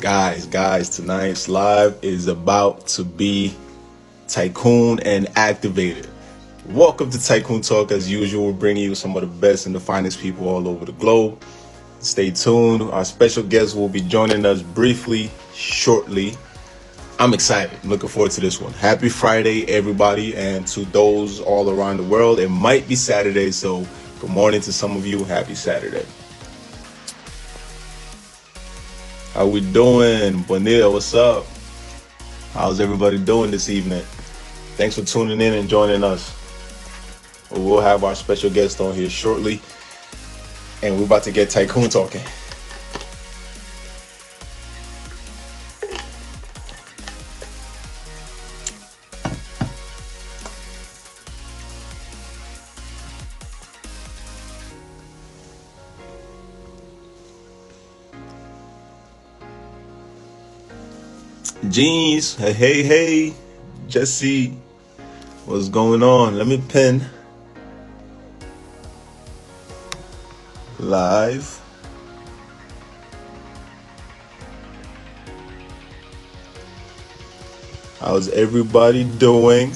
Guys, tonight's live is about to be Tycoon and activated. Welcome to Tycoon Talk. As usual, we're bringing you some of the best and the finest people all over the globe. Stay tuned. Our special guest will be joining us briefly, shortly. I'm excited. I'm looking forward to this one. Happy Friday, everybody, and to those all around the world. It might be Saturday, so good morning to some of you. Happy Saturday. How we doing? Bonita, what's up? How's everybody doing this evening? Thanks for tuning in and joining us. We'll have our special guest on here shortly, and we're about to get Tycoon talking. Jeans, hey, Jesse, what's going on? Let me pin live. How's everybody doing?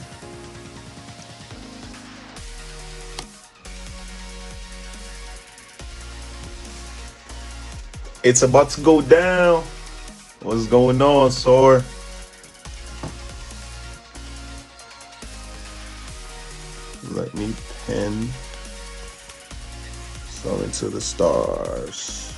It's about to go down. What's going on, Sor? Let me pin Soaring to the Stars.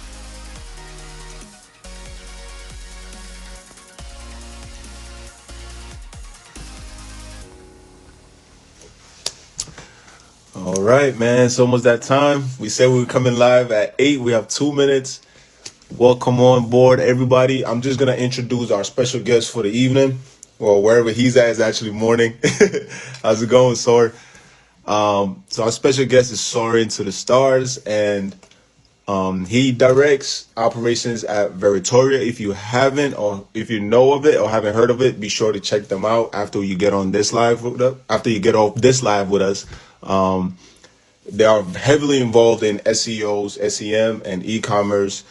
All right, man. It's almost that time. We said we were coming live at 8. We have 2 minutes. Welcome on board, everybody. I'm just going to introduce our special guest for the evening. Well, wherever he's at is actually morning. How's it going, Sor? So our special guest is Soaring to the Stars, and he directs operations at Veritoria. If you haven't, or if you know of it or haven't heard of it, be sure to check them out after you get on this live with us. After you get off this live with us, they are heavily involved in SEOs, SEM, and e-commerce.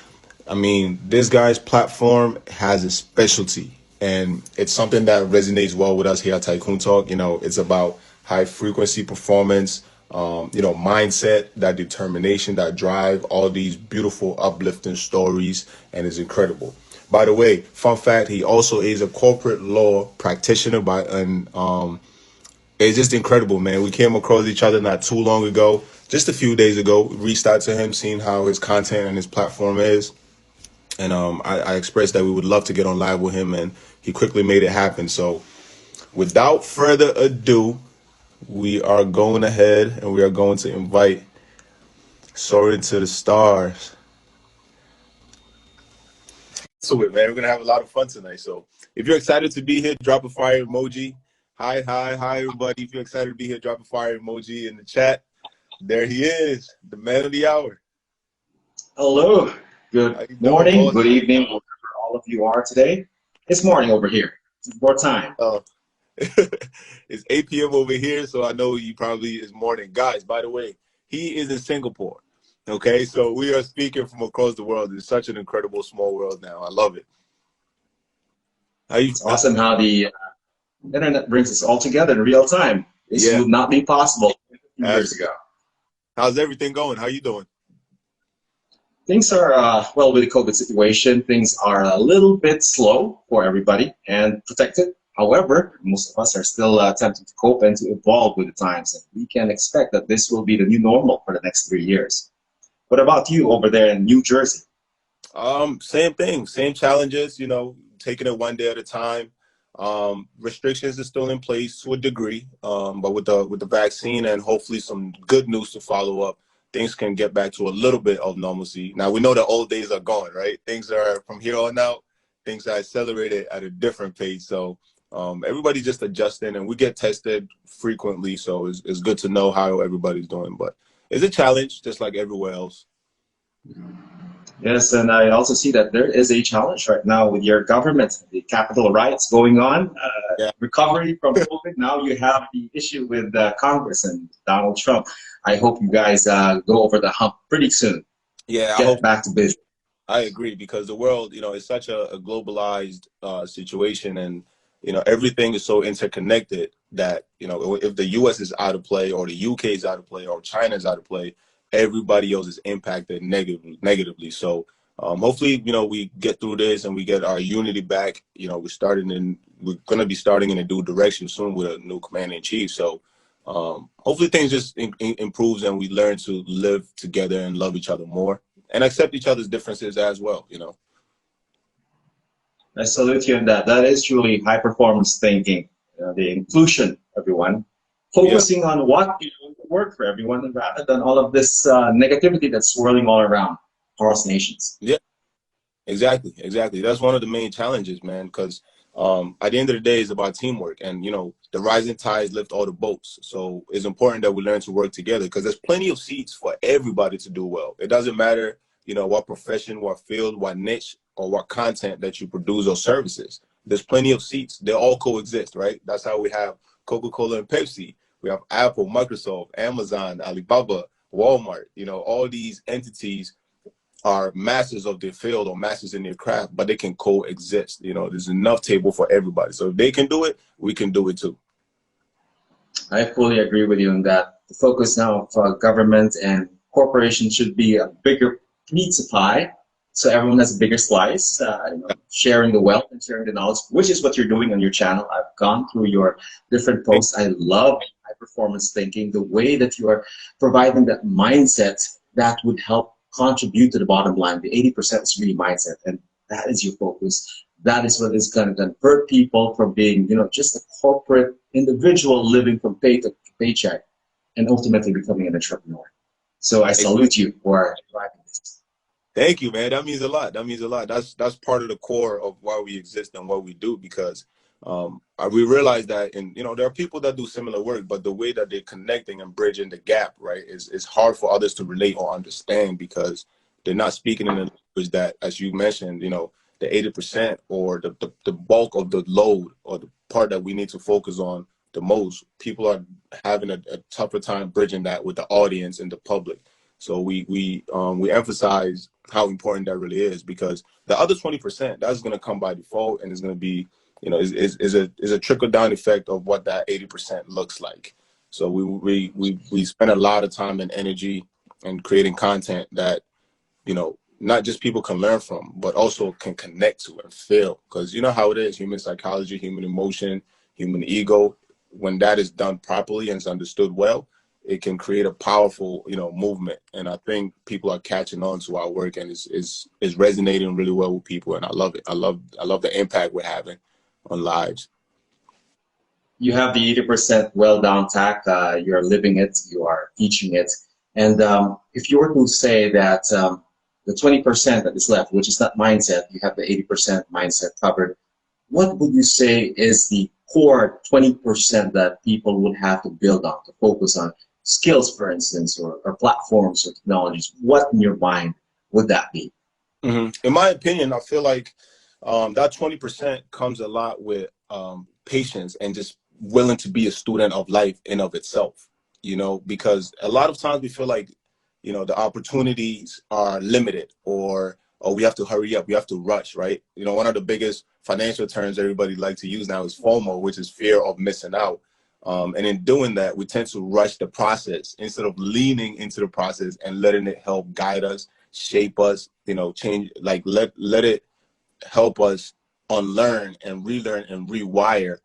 I mean, this guy's platform has a specialty, and it's something that resonates well with us here at Tycoon Talk. You know, it's about high frequency performance, mindset, that determination, that drive, all these beautiful, uplifting stories, and it's incredible. By the way, fun fact, he also is a corporate law practitioner it's just incredible, man. We came across each other not too long ago, just a few days ago. Reached out to him, seeing how his content and his platform is. And I expressed that we would love to get on live with him, and he quickly made it happen. So without further ado, we are going ahead and we are going to invite Soaring to the Stars. So, man, we're going to have a lot of fun tonight. So if you're excited to be here, drop a fire emoji. Hi, everybody. If you're excited to be here, drop a fire emoji in the chat. There he is, the man of the hour. Hello. Good morning, good evening, wherever all of you are today. It's morning over here. It's more time. It's 8 p.m. over here, so I know you probably is morning. Guys, by the way, he is in Singapore. Okay, so we are speaking from across the world. It's such an incredible small world now. I love it. It's awesome how the internet brings us all together in real time. This would not be possible a few years ago. How's everything going? How you doing? Things are, well, with the COVID situation, things are a little bit slow for everybody and protected. However, most of us are still attempting to cope and to evolve with the times. And we can expect that this will be the new normal for the next 3 years. What about you over there in New Jersey? Same thing, same challenges, taking it one day at a time. Restrictions are still in place to a degree, but with the vaccine and hopefully some good news to follow up, things can get back to a little bit of normalcy. Now, we know the old days are gone, right? Things are, from here on out, things are accelerated at a different pace. So everybody just adjusting, and we get tested frequently. So it's good to know how everybody's doing. But it's a challenge, just like everywhere else. Yes, and I also see that there is a challenge right now with your government, the capital riots going on, recovery from COVID. Now you have the issue with Congress and Donald Trump. I hope you guys go over the hump pretty soon. Yeah, Get back to business. I agree because the world, is such a globalized situation, and everything is so interconnected that if the U.S. is out of play, or the U.K. is out of play, or China is out of play, everybody else is impacted negatively. So hopefully, we get through this and we get our unity back. We're going to be starting in a new direction soon with a new commander in chief. So hopefully things just improves and we learn to live together and love each other more and accept each other's differences as well. I salute you on that. That is truly high performance thinking, the inclusion, everyone, Yeah, focusing on what will work for everyone rather than all of this negativity that's swirling all around across nations. yeah, exactly. That's one of the main challenges, man, because at the end of the day, it's about teamwork, and the rising tides lift all the boats. So it's important that we learn to work together because there's plenty of seats for everybody to do well. It doesn't matter, what profession, what field, what niche, or what content that you produce or services. There's plenty of seats. They all coexist, right? That's how we have Coca-Cola and Pepsi. We have Apple, Microsoft, Amazon, Alibaba, Walmart. All these entities are masters of their field or masters in their craft, but they can coexist. There's enough table for everybody. So if they can do it, we can do it too. I fully agree with you on that. The focus now of government and corporations should be a bigger pizza pie, so everyone has a bigger slice. Sharing the wealth and sharing the knowledge, which is what you're doing on your channel. I've gone through your different posts. I love high performance thinking, the way that you are providing that mindset that would help contribute to the bottom line. The 80% is really mindset, and that is your focus. That is what is going to convert people from being, just a corporate individual living from paycheck and ultimately becoming an entrepreneur. So I salute you for driving this. Thank you, man. That means a lot. That means a lot. That's part of the core of why we exist and what we do, because we realize that, and there are people that do similar work, but the way that they're connecting and bridging the gap, right, is hard for others to relate or understand because they're not speaking in a language that, as you mentioned, the 80% or the bulk of the load or the part that we need to focus on the most, people are having a tougher time bridging that with the audience and the public. So we emphasize how important that really is, because the other 20%, that's going to come by default, and it's going to be, is a trickle down effect of what that 80% looks like. So we spend a lot of time and energy in creating content that not just people can learn from, but also can connect to and feel. Because you know how it is, human psychology, human emotion, human ego. When that is done properly and is understood well, it can create a powerful, movement. And I think people are catching on to our work, and is resonating really well with people. And I love it. I love the impact we're having on lives. You have the 80% well down tack. You're living it. You are teaching it. And if you were to say that the 20% that is left, which is not mindset, you have the 80% mindset covered. What would you say is the core 20% that people would have to build on, to focus on skills, for instance, or platforms or technologies? What in your mind would that be? In my opinion, I feel like that 20% comes a lot with patience and just willing to be a student of life in of itself. Because a lot of times we feel like the opportunities are limited, or we have to hurry up, we have to rush, right? One of the biggest financial terms everybody like to use now is FOMO, which is fear of missing out. And in doing that, we tend to rush the process instead of leaning into the process and letting it help guide us, shape us, change, like let it help us unlearn and relearn and rewire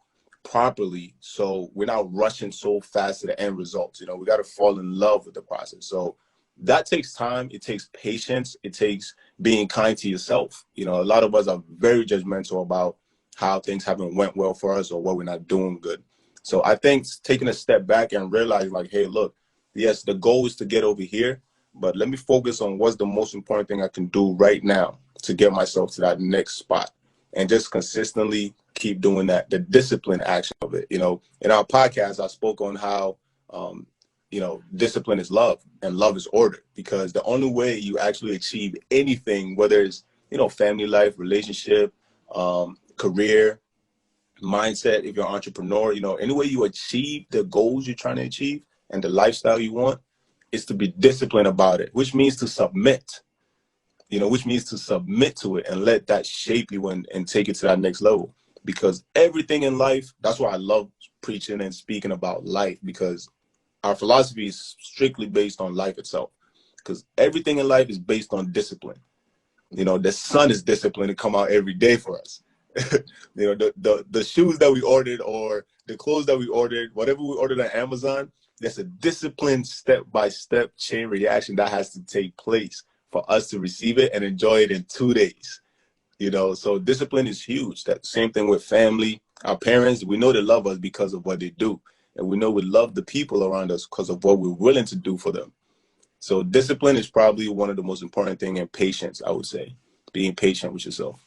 properly, so we're not rushing so fast to the end results. We got to fall in love with the process. So that takes time, it takes patience, it takes being kind to yourself. A lot of us are very judgmental about how things haven't went well for us or what we're not doing good. So I think taking a step back and realize, like, hey, look, yes, the goal is to get over here, but let me focus on what's the most important thing I can do right now to get myself to that next spot, and just consistently keep doing that, the discipline action of it. In our podcast, I spoke on how, discipline is love and love is order, because the only way you actually achieve anything, whether it's, family life, relationship, career, mindset, if you're an entrepreneur, any way you achieve the goals you're trying to achieve and the lifestyle you want, is to be disciplined about it, which means to submit. you know, which means to submit to it and let that shape you and take it to that next level. Because everything in life, that's why I love preaching and speaking about life, because our philosophy is strictly based on life itself. Because everything in life is based on discipline. You know, the sun is disciplined to come out every day for us. You know, the shoes that we ordered or the clothes that we ordered, whatever we ordered on Amazon, there's a disciplined step-by-step chain reaction that has to take place for us to receive it and enjoy it in 2 days. You know, so discipline is huge. That same thing with family. Our parents, we know they love us because of what they do. And we know we love the people around us because of what we're willing to do for them. So discipline is probably one of the most important thing, and patience, I would say. Being patient with yourself.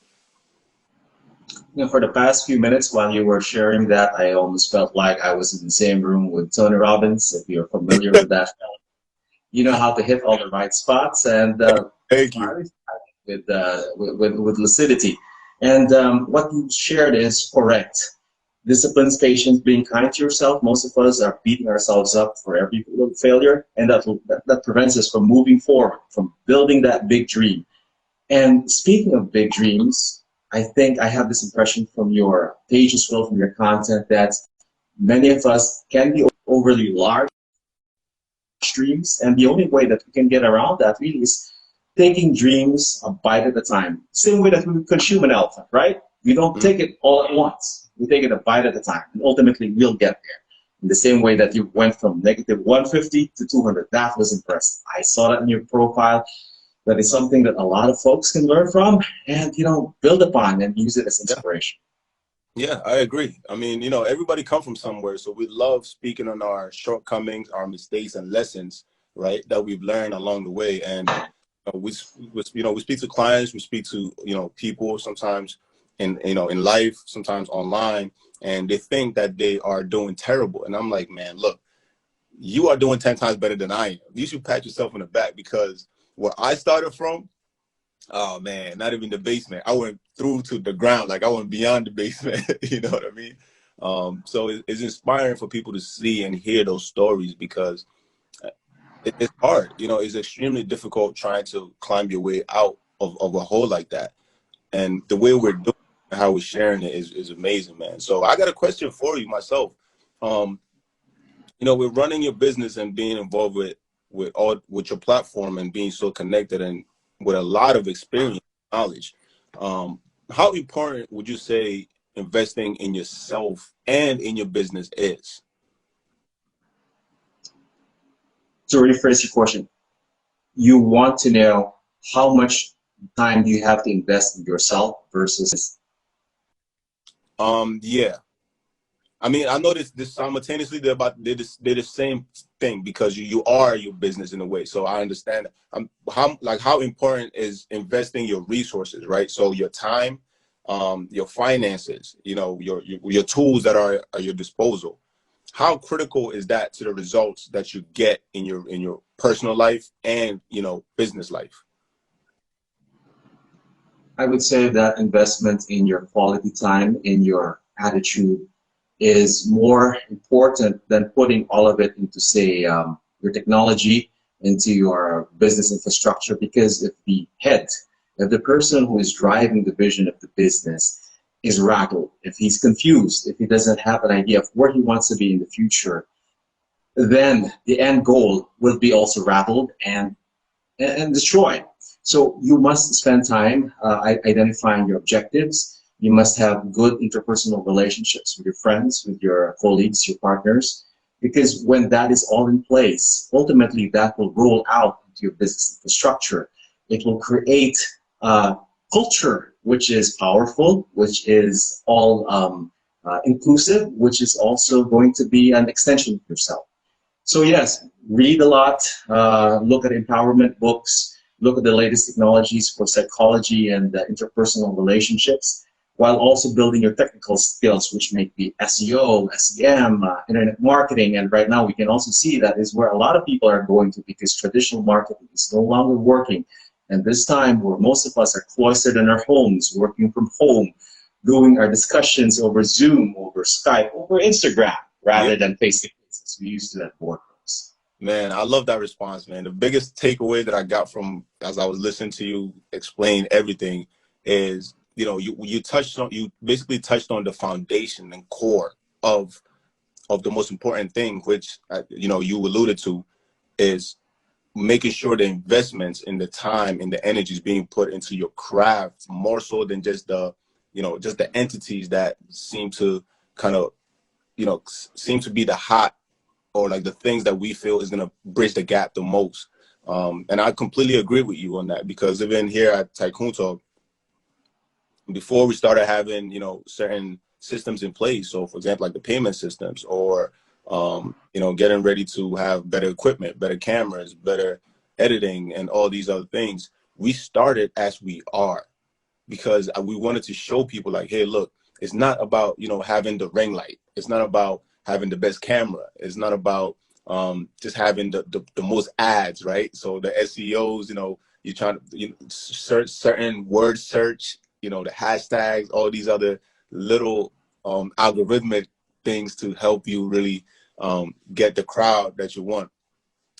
You know, for the past few minutes while you were sharing that, I almost felt like I was in the same room with Tony Robbins. If you're familiar with that, you know how to hit all the right spots and Thank you. with lucidity. And what you shared is correct. Discipline, patience, being kind to yourself. Most of us are beating ourselves up for every little failure, and that prevents us from moving forward, from building that big dream. And speaking of big dreams, I think I have this impression from your page as well, from your content, that many of us can be overly large dreams, and the only way that we can get around that really is taking dreams a bite at a time. Same way that we consume an elephant, right? We don't take it all at once. We take it a bite at a time, and ultimately we'll get there. In the same way that you went from negative 150 to 200, that was impressive. I saw that in your profile. That is something that a lot of folks can learn from and, you know, build upon and use it as Yeah. inspiration. Yeah, I agree. I mean, you know, everybody come from somewhere, so we love speaking on our shortcomings, our mistakes, and lessons, right, that we've learned along the way. And we speak to clients, we speak to people sometimes in life, sometimes online, and they think that they are doing terrible. And I'm like, man, look, you are doing 10 times better than I am. You should pat yourself on the back because where I started from. Oh man, not even the basement. I went through to the ground, like I went beyond the basement. You know what I mean? So it's inspiring for people to see and hear those stories because it's hard. You know, it's extremely difficult trying to climb your way out of a hole like that. And the way we're doing it, how we're sharing it is amazing, man. So I got a question for you myself. Um, with running your business and being involved with your platform and being so connected and with a lot of experience, knowledge, how important would you say investing in yourself and in your business is? To rephrase your question, you want to know how much time do you have to invest in yourself versus. Yeah. I mean, I know this simultaneously they're the same thing because you are your business in a way. So I understand how important is investing your resources, right? So your time, your finances, your tools that are at your disposal. How critical is that to the results that you get in your personal life and business life? I would say that investment in your quality time, in your attitude, is more important than putting all of it into, say, your technology, into your business infrastructure. Because if the person who is driving the vision of the business is rattled, if he's confused, if he doesn't have an idea of where he wants to be in the future, then the end goal will be also rattled and destroyed. So you must spend time identifying your objectives. You must have good interpersonal relationships with your friends, with your colleagues, your partners, because when that is all in place, ultimately that will roll out into your business infrastructure. It will create a culture which is powerful, which is all inclusive, which is also going to be an extension of yourself. So yes, read a lot, look at empowerment books, look at the latest technologies for psychology and interpersonal relationships, while also building your technical skills, which may be SEO, SEM, internet marketing. And right now we can also see that is where a lot of people are going to, because traditional marketing is no longer working. And this time where most of us are cloistered in our homes, working from home, doing our discussions over Zoom, over Skype, over Instagram, Yeah. rather than face-to-face as we used to at boardrooms. Man, I love that response, man. The biggest takeaway that I got from as I was listening to you explain everything is, you basically touched on the foundation and core of the most important thing, which you alluded to, is making sure the investments in the time and the energy is being put into your craft more so than just the entities that seem to kind of seem to be the hot, or like the things that we feel is going to bridge the gap the most. And I completely agree with you on that, because even here at Tycoon Talk, before we started having certain systems in place, so for example like the payment systems, or getting ready to have better equipment, better cameras, better editing, and all these other things, we started as we are, because we wanted to show people like, hey, look, it's not about having the ring light, it's not about having the best camera, it's not about just having the most ads, right? So the SEOs, you're trying to search certain word search, the hashtags, all these other little algorithmic things to help you really get the crowd that you want.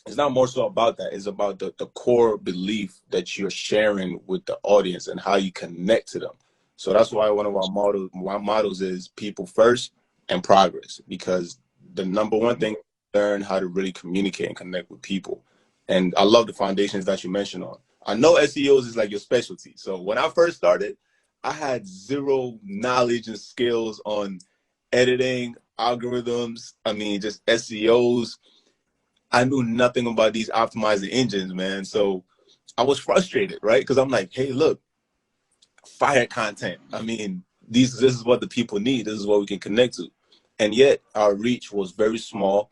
It's not more so about that. It's about the core belief that you're sharing with the audience and how you connect to them. So that's why one of our models is people first and progress, because the number one thing, learn how to really communicate and connect with people. And I love the foundations that you mentioned on. I know SEOs is like your specialty. So when I first started, I had zero knowledge and skills on editing, algorithms. I mean, just SEOs. I knew nothing about these optimizing engines, man. So I was frustrated, right? Because I'm like, hey, look, fire content. I mean, this is what the people need. This is what we can connect to. And yet our reach was very small.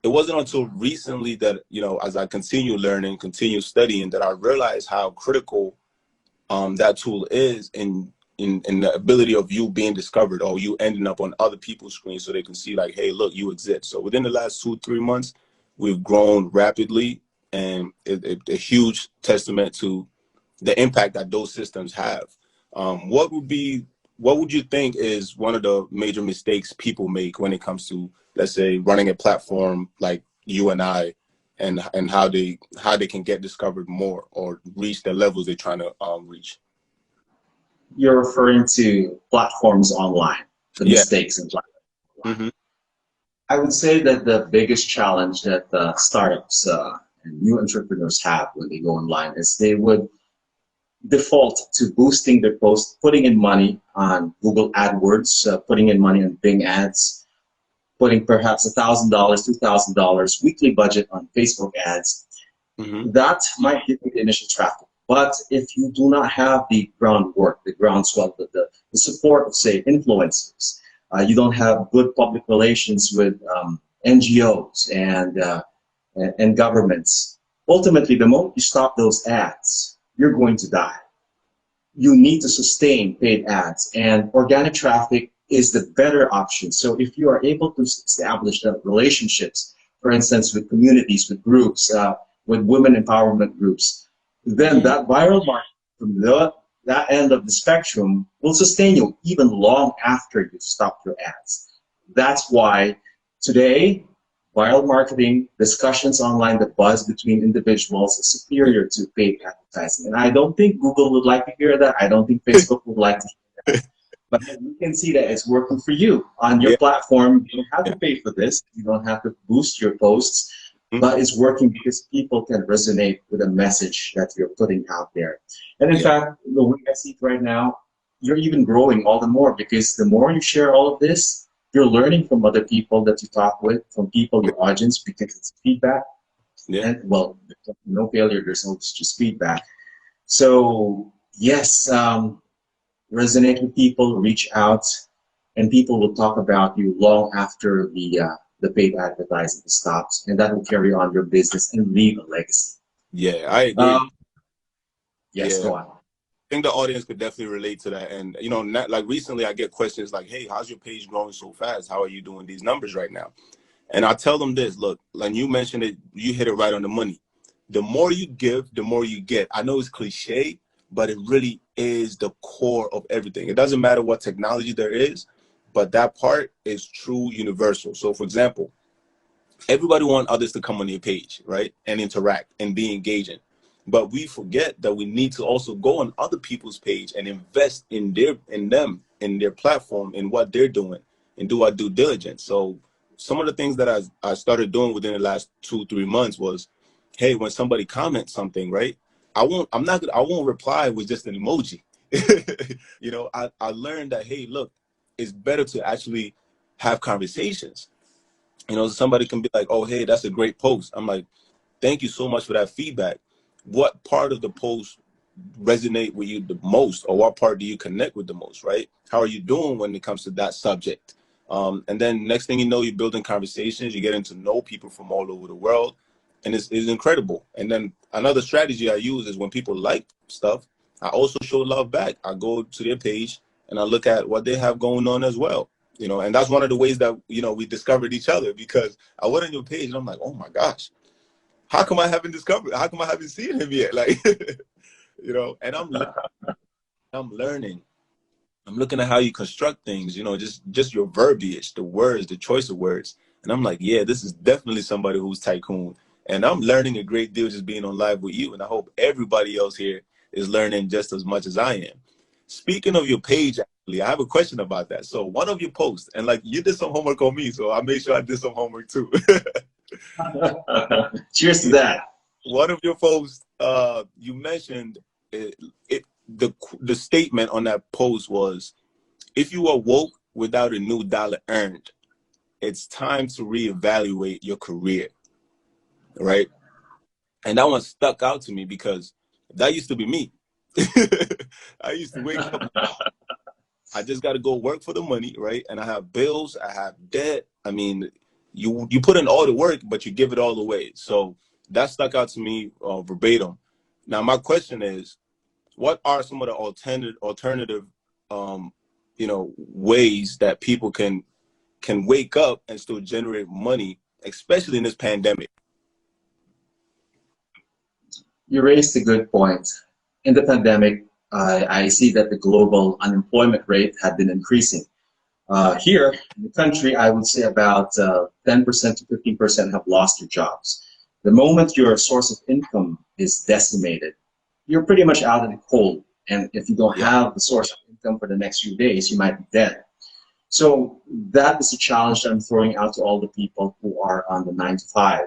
It wasn't until recently that, as I continue learning, continue studying, that I realized how critical that tool is in the ability of you being discovered, or you ending up on other people's screens so they can see like, hey, look, you exist. So within the last 2-3 months, we've grown rapidly, and a huge testament to the impact that those systems have. What would you think is one of the major mistakes people make when it comes to, let's say, running a platform like you and I, and how they can get discovered more or reach the levels they're trying to reach? You're referring to platforms online, the Yeah. mistakes in platforms online. Hmm. I would say that the biggest challenge that startups and new entrepreneurs have when they go online is they would default to boosting their post, putting in money on Google AdWords, putting in money on Bing ads, putting perhaps $1,000, $2,000 weekly budget on Facebook ads. Hmm. That might give you the initial traffic. But if you do not have the groundwork, the groundswell, the support of, say, influencers, you don't have good public relations with NGOs and governments, ultimately, the moment you stop those ads, you're going to die. You need to sustain paid ads, and organic traffic is the better option. So if you are able to establish the relationships, for instance, with communities, with groups, with women empowerment groups, then that viral marketing from that end of the spectrum will sustain you even long after you stop your ads. That's why today, viral marketing, discussions online, the buzz between individuals is superior to paid advertising. And I don't think Google would like to hear that. I don't think Facebook would like to hear that. But you can see that it's working for you on your Yeah. platform. You don't have Yeah. to pay for this. You don't have to boost your posts, Mhm. but it's working because people can resonate with a message that you're putting out there. And in Yeah. fact, the way I see it right now, you're even growing all the more because the more you share all of this, you're learning from other people that you talk with, from people, your audience, because it's feedback. Yeah. And well, there's no failure, there's always just feedback. So, yes, resonate with people, reach out, and people will talk about you long after the paid advertising stops, and that will carry on your business and leave a legacy. Yeah. I agree. Um, yes, Yeah. go on. I think the audience could definitely relate to that. And, not, like recently I get questions like, hey, how's your page growing so fast? How are you doing these numbers right now? And I tell them this, look, like you mentioned it, you hit it right on the money. The more you give, the more you get. I know it's cliche, but it really is the core of everything. It doesn't matter what technology there is, but that part is true universal. So for example, everybody want others to come on their page, right, and interact and be engaging. But we forget that we need to also go on other people's page and invest in them, in their platform, in what they're doing, and do our due diligence. So some of the things that I started doing within the last 2-3 months was, hey, when somebody comments something, right, I won't reply with just an emoji. I learned that, hey, look, it's better to actually have conversations. Somebody can be like, oh, hey, that's a great post. I'm like, thank you so much for that feedback. What part of the post resonate with you the most, or what part do you connect with the most, right? How are you doing when it comes to that subject? And then next thing you know, you're building conversations, you're getting to know people from all over the world, and it's incredible. And then another strategy I use is when people like stuff, I also show love back. I go to their page and I look at what they have going on as well. And that's one of the ways that we discovered each other, because I went on your page and I'm like, oh my gosh, how come I haven't seen him yet? Like, and I'm learning. I'm looking at how you construct things, just your verbiage, the words, the choice of words. And I'm like, yeah, this is definitely somebody who's Tycoon. And I'm learning a great deal just being on live with you. And I hope everybody else here is learning just as much as I am. Speaking of your page, actually, I have a question about that. So one of your posts, and like you did some homework on me, so I made sure I did some homework too. Cheers to that. One of your posts, you mentioned the statement on that post was, if you are woke without a new dollar earned, it's time to reevaluate your career, right? And that one stuck out to me because that used to be me. I used to wake up, I just got to go work for the money, right? And I have bills, I have debt. I mean, you put in all the work, but you give it all away. So that stuck out to me verbatim. Now, my question is, what are some of the alternative ways that people can wake up and still generate money, especially in this pandemic? You raised a good point. In the pandemic, I see that the global unemployment rate had been increasing. Here in the country, I would say about 10% to 15% have lost their jobs. The moment your source of income is decimated, you're pretty much out in the cold. And if you don't Yeah, have the source of income for the next few days, you might be dead. So that is a challenge that I'm throwing out to all the people who are on the 9 to 5.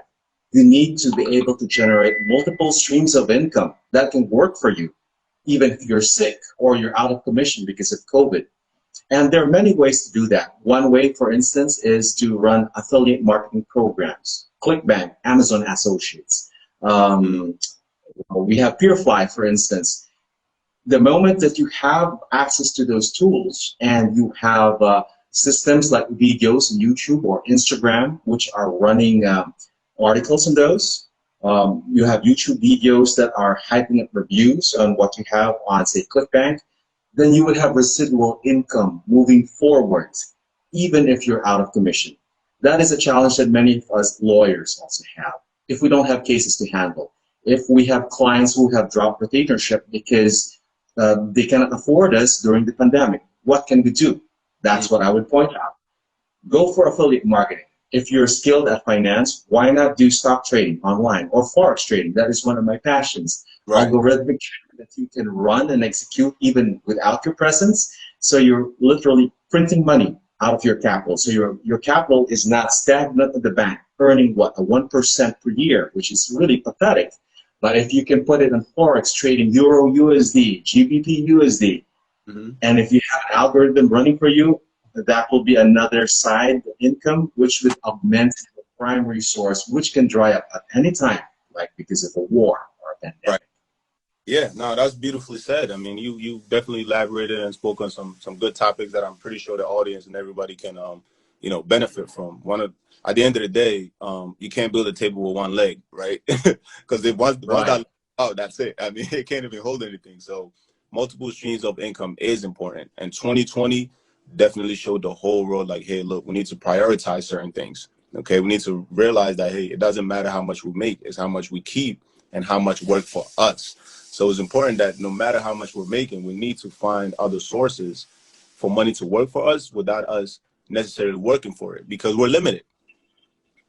You need to be able to generate multiple streams of income that can work for you, even if you're sick or you're out of commission because of COVID. And there are many ways to do that. One way, for instance, is to run affiliate marketing programs. ClickBank, Amazon Associates. We have PeerFly, for instance. The moment that you have access to those tools and you have systems like videos on YouTube or Instagram, which are running articles on those, you have YouTube videos that are hyping up reviews on what you have on, say, ClickBank, then you would have residual income moving forward, even if you're out of commission. That is a challenge that many of us lawyers also have. If we don't have cases to handle, if we have clients who have dropped retainership because they cannot afford us during the pandemic, what can we do? That's what I would point out. Go for affiliate marketing. If you're skilled at finance, why not do stock trading online or forex trading? That is one of my passions. right. Algorithmic trading that you can run and execute even without your presence. So you're literally printing money out of your capital. So your capital is not stagnant at the bank, earning what, a 1% per year, which is really pathetic. But if you can put it in forex trading, Euro USD, GBP USD, and if you have an algorithm running for you, that will be another side income, which would augment the primary source, which can dry up at any time, like because of a war or a Right. pandemic. Yeah, no, that's beautifully said. I mean, you definitely elaborated and spoke on some good topics that I'm pretty sure the audience and everybody can benefit from. At the end of the day, you can't build a table with one leg, right? Because if once Right. that out, that's it. I mean, it can't even hold anything. So multiple streams of income is important. And 2020 definitely showed the whole world, like, hey, look, we need to prioritize certain things. Okay, we need to realize that, hey, it doesn't matter how much we make, it's how much we keep and how much work for us. So it's important that no matter how much we're making, we need to find other sources for money to work for us without us necessarily working for it, because we're limited.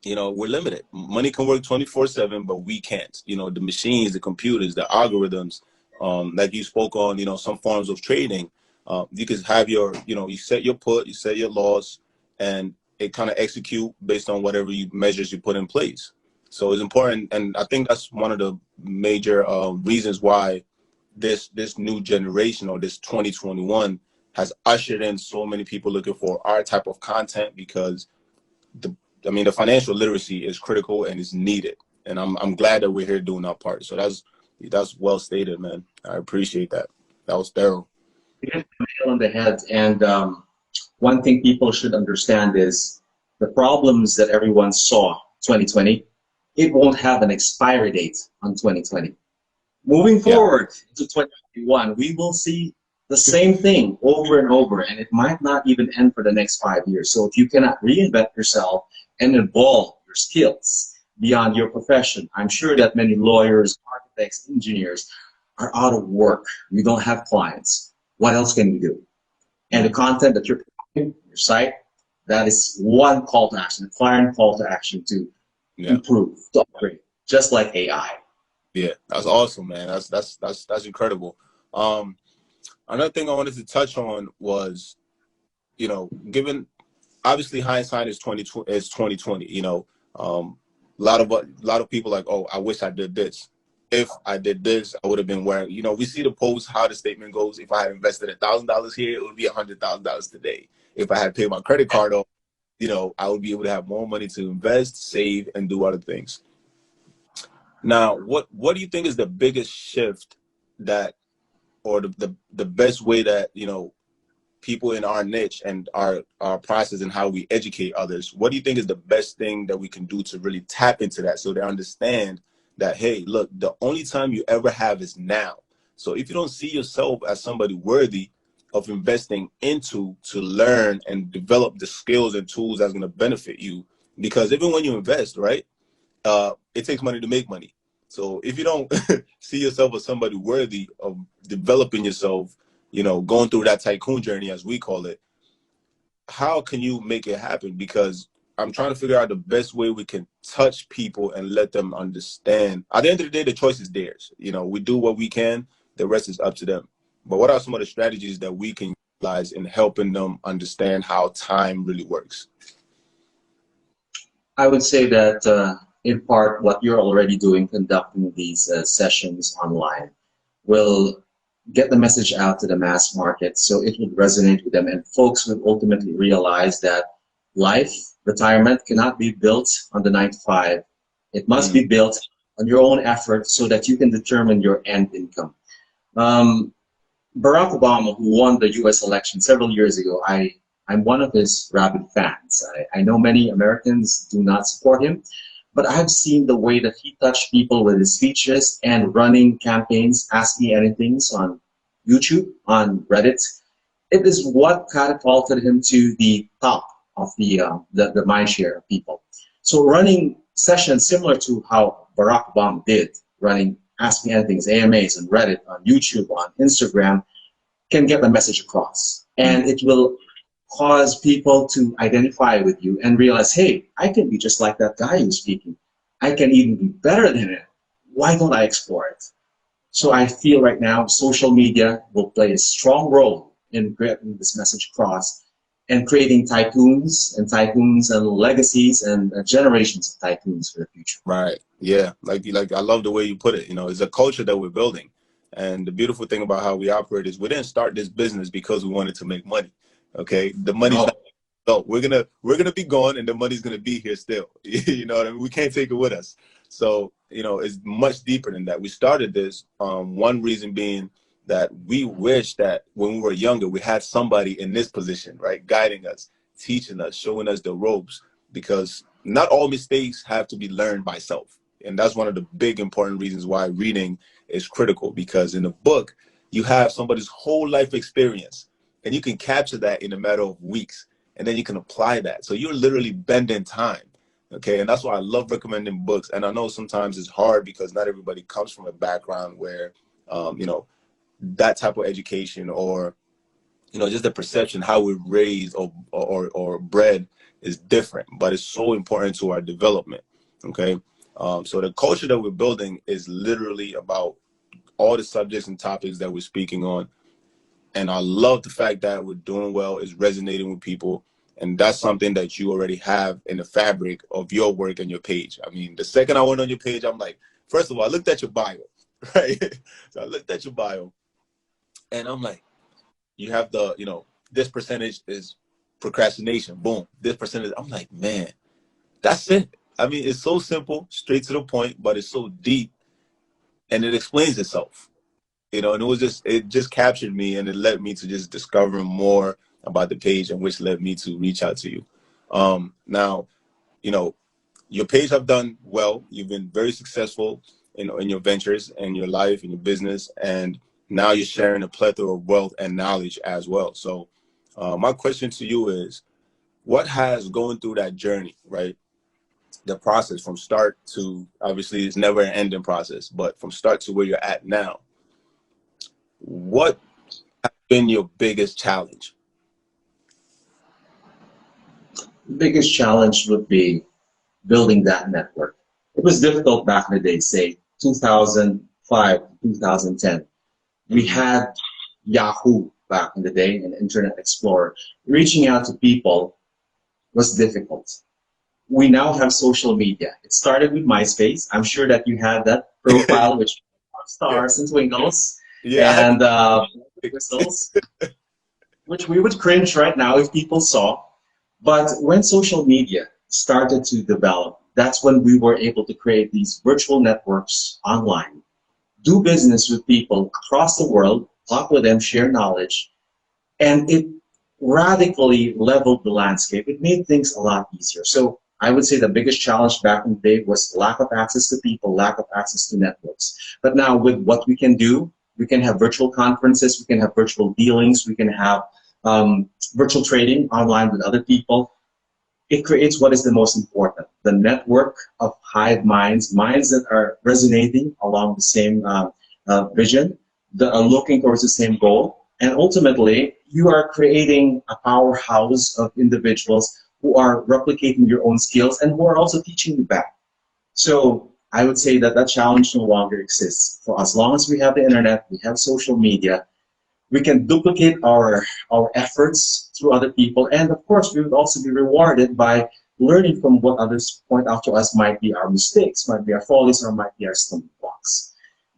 we're limited. Money can work 24/7, but we can't. The machines, the computers, the algorithms, like you spoke on, some forms of trading. You can have you set your put, you set your loss, and it kind of execute based on whatever measures you put in place. So it's important, and I think that's one of the major reasons why this new generation, or this 2021, has ushered in so many people looking for our type of content, because the the financial literacy is critical and is needed. And I'm glad that we're here doing our part. So that's well stated, man. I appreciate that. That was thorough. You hit the nail on the head. And one thing people should understand is the problems that everyone saw 2020, it won't have an expiry date on 2020. Moving Yeah. forward to 2021, we will see the same thing over and over, and it might not even end for the next 5 years. So if you cannot reinvent yourself and evolve your skills beyond your profession, I'm sure that many lawyers, architects, engineers are out of work. We don't have clients. What else can we do? And the content that you're providing, your site, that is one call to action, a client call to action to Yeah. improve, to upgrade, just like AI. Yeah. That's awesome, man. That's incredible. Another thing I wanted to touch on was, given, obviously hindsight is 2020. A lot of people like, oh, I wish I did this. If I did this, I would have been wearing. We see the post, how the statement goes. If I had invested $1,000 here, it would be $100,000 today. If I had paid my credit card off, I would be able to have more money to invest, save, and do other things. Now, what do you think is the biggest shift that, or the best way that people in our niche and our process and how we educate others, what do you think is the best thing that we can do to really tap into that, so they understand that, hey, look, the only time you ever have is now. So if you don't see yourself as somebody worthy of investing into, to learn and develop the skills and tools that's going to benefit you, because even when you invest, right, it takes money to make money. So if you don't see yourself as somebody worthy of developing yourself, going through that tycoon journey, as we call it, how can you make it happen? Because I'm trying to figure out the best way we can touch people and let them understand. At the end of the day, the choice is theirs. We do what we can. The rest is up to them. But what are some of the strategies that we can utilize in helping them understand how time really works? I would say that in part, what you're already doing, conducting these sessions online, will get the message out to the mass market so it will resonate with them, and folks will ultimately realize that life, retirement cannot be built on the 9 to 5. It must Mm, be built on your own effort so that you can determine your end income. Um, Barack Obama, who won the US election several years ago, I'm one of his rabid fans. I know many Americans do not support him, but I've seen the way that he touched people with his speeches and running campaigns, Ask Me Anythings on YouTube, on Reddit. It is what catapulted him to the top of the mind share of people. So running sessions similar to how Barack Obama did, running Ask Me Anythings, AMAs on Reddit, on YouTube, on Instagram, can get the message across. mm. And it will cause people to identify with you and realize, hey, I can be just like that guy who's speaking. I can even be better than it. Why don't I explore it? So I feel right now social media will play a strong role in getting this message across and creating tycoons and legacies and generations of tycoons for the future. Right. Yeah. Like I love the way you put it. It's a culture that we're building. And the beautiful thing about how we operate is we didn't start this business because we wanted to make money. Okay. The money's not. No, So we're gonna be gone, and the money's gonna be here still. You know what I mean? We can't take it with us. So it's much deeper than that. We started this, one reason being that we wish that when we were younger, we had somebody in this position, right, guiding us, teaching us, showing us the ropes, because not all mistakes have to be learned by self. And that's one of the big important reasons why reading is critical, because in a book, you have somebody's whole life experience, and you can capture that in a matter of weeks, and then you can apply that. So you're literally bending time. Okay. And that's why I love recommending books. And I know sometimes it's hard because not everybody comes from a background where, you know, that type of education, or just the perception, how we're raised or bred, is different, but it's so important to our development. Okay. So the culture that we're building is literally about all the subjects and topics that we're speaking on. And I love the fact that we're doing well, is resonating with people. And that's something that you already have in the fabric of your work and your page. I mean, the second I went on your page, I'm like, first of all, I looked at your bio, right? So I looked at your bio and I'm like, you have the, this percentage is procrastination. Boom. This percentage. I'm like, man, that's it. I mean, it's so simple, straight to the point, but it's so deep and it explains itself. And it just captured me, and it led me to just discover more about the page, and which led me to reach out to you. Now, you know, your page have done well. You've been very successful in your ventures and your life and your business, and now you're sharing a plethora of wealth and knowledge as well. So, my question to you is, what has going through that journey, right? The process from start to, obviously it's never an ending process, but from start to where you're at now, what been your biggest challenge? The biggest challenge would be building that network. It was difficult back in the day, say 2005 to 2010. We Mm-hmm. had Yahoo back in the day and Internet Explorer. Reaching out to people was difficult. We now have social media. It started with MySpace. I'm sure that you had that profile, which Yeah, stars and twinkles yeah, I had and to. whistles, which we would cringe right now if people saw. But when social media started to develop, that's when we were able to create these virtual networks online, do business with people across the world, talk with them, share knowledge, and it radically leveled the landscape. It made things a lot easier. So I would say the biggest challenge back in the day was lack of access to people, lack of access to networks. But now with what we can do, we can have virtual conferences, we can have virtual dealings, we can have virtual trading online with other people. It creates what is the most important, the network of hive minds, minds that are resonating along the same vision, that are looking towards the same goal. And ultimately, you are creating a powerhouse of individuals who are replicating your own skills and who are also teaching you back. So I would say that that challenge no longer exists. For as long as we have the internet, we have social media, we can duplicate our efforts through other people, and of course we would also be rewarded by learning from what others point out to us might be our mistakes, might be our follies, or might be our stumbling blocks.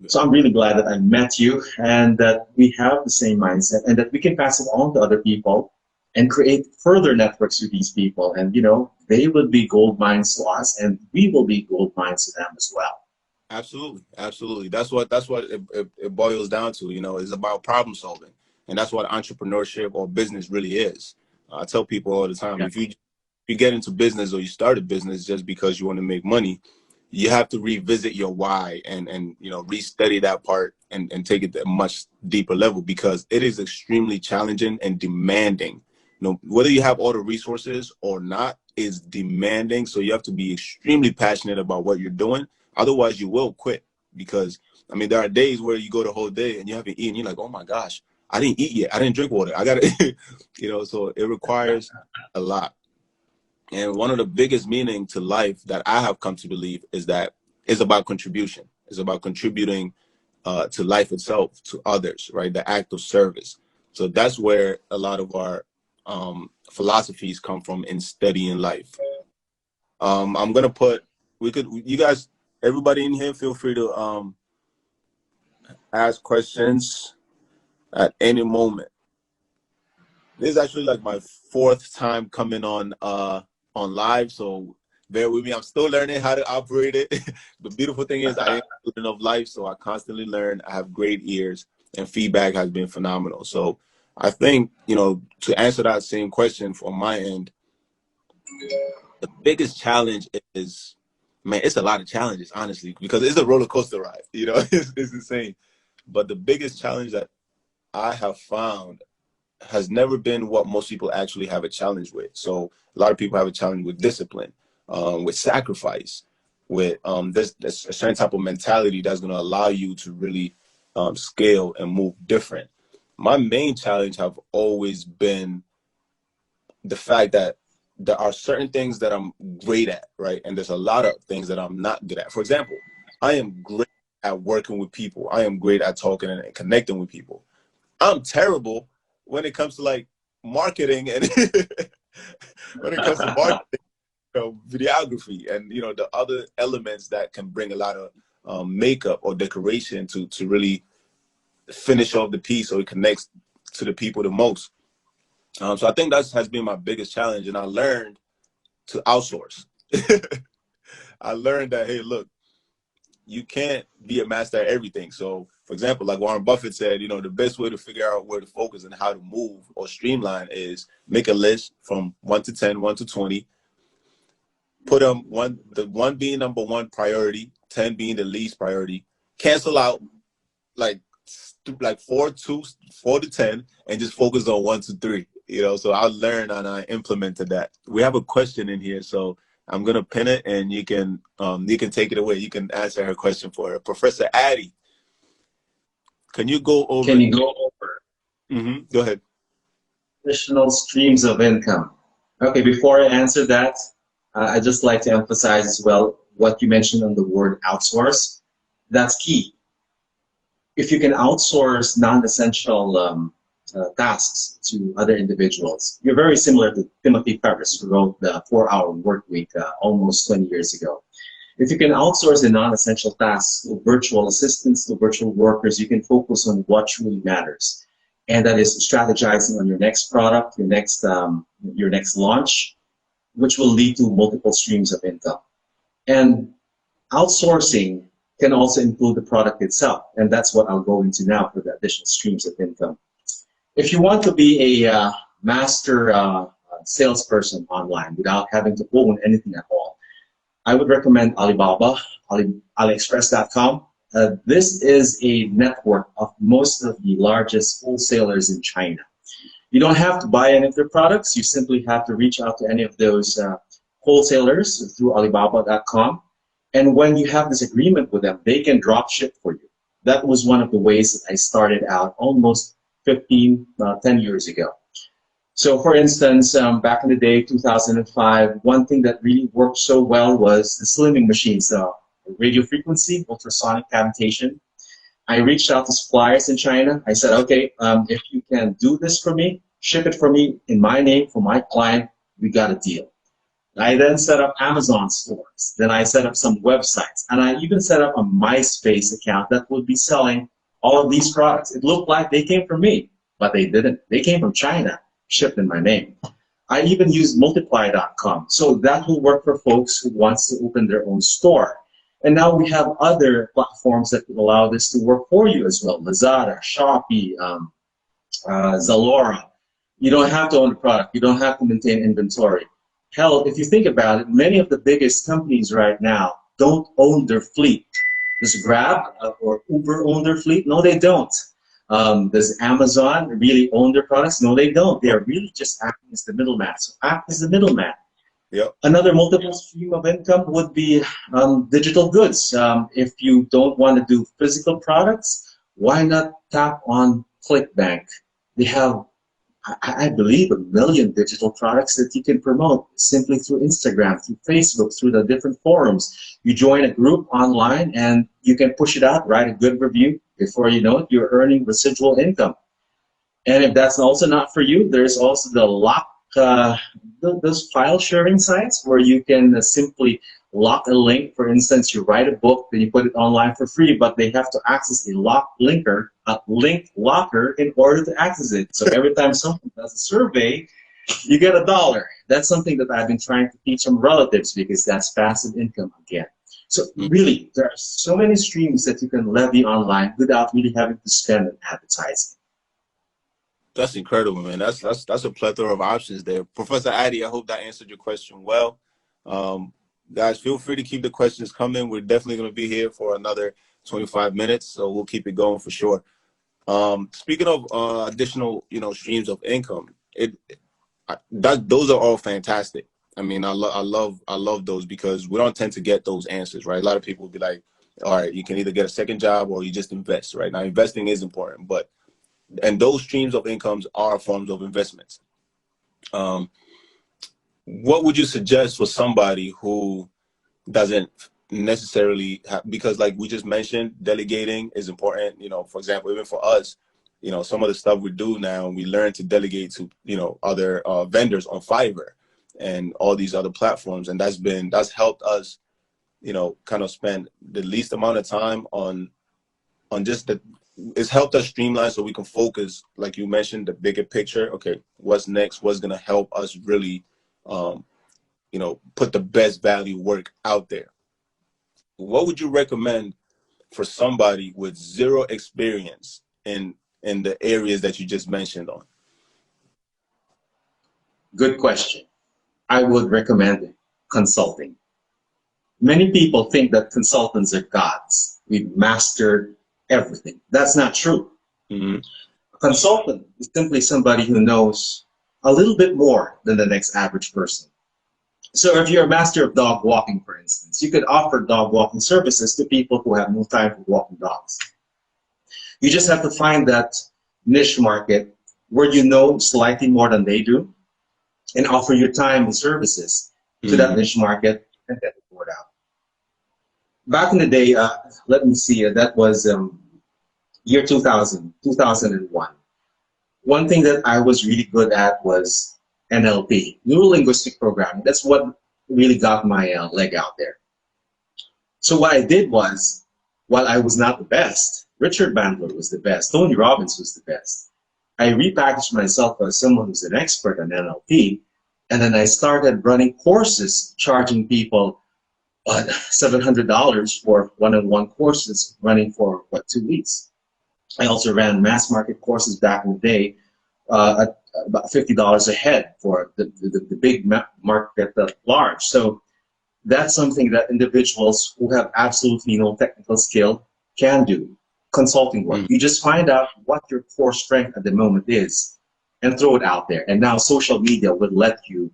So I'm really glad that I met you and that we have the same mindset and that we can pass it on to other people and create further networks with these people, and they will be gold mines to us and we will be gold mines to them as well. Absolutely, absolutely. That's what it boils down to. It's about problem solving, and that's what entrepreneurship or business really is. I tell people all the time, Yeah. if you get into business or you start a business just because you want to make money, you have to revisit your why and restudy that part and take it to a much deeper level, because it is extremely challenging and demanding. Whether you have all the resources or not is demanding. So you have to be extremely passionate about what you're doing. Otherwise, you will quit, because I mean, there are days where you go the whole day and you haven't eaten. You're like, oh my gosh, I didn't eat yet. I didn't drink water. I gotta, So it requires a lot. And one of the biggest meaning to life that I have come to believe is that it's about contribution. It's about contributing to life itself, to others, right? The act of service. So that's where a lot of our philosophies come from in studying life. I'm gonna put. You guys, everybody in here, feel free to ask questions at any moment. This is actually like my fourth time coming on live, so bear with me. I'm still learning how to operate it. The beautiful thing is I am a student of life, so I constantly learn. I have great ears, and feedback has been phenomenal. So I think, to answer that same question from my end, the biggest challenge is, man, it's a lot of challenges, honestly, because it's a roller coaster ride. It's insane. But the biggest challenge that I have found has never been what most people actually have a challenge with. So a lot of people have a challenge with discipline, with sacrifice, with this a certain type of mentality that's going to allow you to really scale and move different. My main challenge have always been the fact that there are certain things that I'm great at, right? And there's a lot of things that I'm not good at. For example, I am great at working with people. I am great at talking and connecting with people. I'm terrible when it comes to like marketing and when it comes to marketing, videography, and the other elements that can bring a lot of makeup or decoration to really finish off the piece so it connects to the people the most. So I think that has been my biggest challenge, and I learned to outsource. I learned that, hey, look, you can't be a master at everything. So, for example, like Warren Buffett said, the best way to figure out where to focus and how to move or streamline is make a list from 1 to 10, 1 to 20. Put them the one being number one priority, 10 being the least priority. Cancel out like 4 to 10, and just focus on 1 to 3. So I learned and I implemented that. We have a question in here, so I'm gonna pin it, and you can take it away. You can answer her question for her. Professor Addy, can you go over? Can you go over Go ahead. additional streams of income? Okay, before I answer that, I'd just like to emphasize as well what you mentioned on the word outsource. That's key. If you can outsource non-essential tasks to other individuals, you're very similar to Timothy Ferris, who wrote the 4-Hour Work Week almost 20 years ago. If you can outsource the non-essential tasks to virtual assistants, to virtual workers, you can focus on what truly matters. And that is strategizing on your next product, your next launch, which will lead to multiple streams of income. And outsourcing can also include the product itself. And that's what I'll go into now for the additional streams of income. If you want to be a master salesperson online without having to own anything at all, I would recommend Alibaba, AliExpress.com. This is a network of most of the largest wholesalers in China. You don't have to buy any of their products. You simply have to reach out to any of those wholesalers through Alibaba.com. And when you have this agreement with them, they can drop ship for you. That was one of the ways that I started out almost 10 years ago. So for instance, back in the day, 2005, one thing that really worked so well was the slimming machines, radio frequency, ultrasonic cavitation. I reached out to suppliers in China. I said, okay, if you can do this for me, ship it for me in my name, for my client, we got a deal. I then set up Amazon stores. Then I set up some websites. And I even set up a MySpace account that would be selling all of these products. It looked like they came from me, but they didn't. They came from China, shipped in my name. I even used multiply.com. So that will work for folks who wants to open their own store. And now we have other platforms that will allow this to work for you as well. Lazada, Shopee, Zalora. You don't have to own the product. You don't have to maintain inventory. Hell, if you think about it, many of the biggest companies right now don't own their fleet. Does Grab or Uber own their fleet? No, they don't. Does Amazon really own their products? No, they don't. They are really just acting as the middleman. So act as the middleman. Yep. Another multiple stream of income would be digital goods. If you don't want to do physical products, why not tap on ClickBank? They have, I believe, 1 million digital products that you can promote simply through Instagram, through Facebook, through the different forums. You join a group online and you can push it out, write a good review. Before you know it, you're earning residual income. And if that's also not for you, there's also the lock, those file sharing sites where you can simply lock a link. For instance, you write a book, then you put it online for free, but they have to access a linked locker in order to access it. So every time someone does a survey, you get $1. That's something that I've been trying to teach some relatives because that's passive income again. So really, there are so many streams that you can levy online without really having to spend on advertising. That's incredible, man. That's a plethora of options there. Professor Addy, I hope that answered your question well. Guys, feel free to keep the questions coming. We're definitely going to be here for another 25 minutes, so we'll keep it going for sure. Speaking of additional, streams of income, those are all fantastic. I mean, I love those because we don't tend to get those answers, right? A lot of people will be like, all right, you can either get a second job or you just invest, right? Now, investing is important, and those streams of incomes are forms of investments. what would you suggest for somebody who doesn't necessarily have, because like we just mentioned, delegating is important. You know, for example, even for us, you know, some of the stuff we do now, we learn to delegate to, you know, other vendors on Fiverr and all these other platforms. And that's helped us, you know, kind of spend the least amount of time on just the, it's helped us streamline so we can focus, like you mentioned, the bigger picture. Okay, what's next? What's going to help us really, um, you know, put the best value work out there? What would you recommend for somebody with zero experience in the areas that you just mentioned on? Good question. I would recommend consulting. Many people think that consultants are gods. We've mastered everything. That's not true. Mm-hmm. A consultant is simply somebody who knows a little bit more than the next average person. So if you're a master of dog walking, for instance, you could offer dog walking services to people who have no time for walking dogs. You just have to find that niche market where you know slightly more than they do and offer your time and services to that Mm-hmm. niche market and get the word out. Back in the day, let me see, that was year 2000, 2001. One thing that I was really good at was NLP, Neuro Linguistic Programming. That's what really got my leg out there. So what I did was, while I was not the best, Richard Bandler was the best, Tony Robbins was the best. I repackaged myself as someone who's an expert on NLP, and then I started running courses, charging people $700 for one-on-one courses running for, what, 2 weeks. I also ran mass market courses back in the day at about $50 a head for the big market at large. So that's something that individuals who have absolutely no technical skill can do. Consulting work. Mm-hmm. You just find out what your core strength at the moment is and throw it out there. And now social media would let you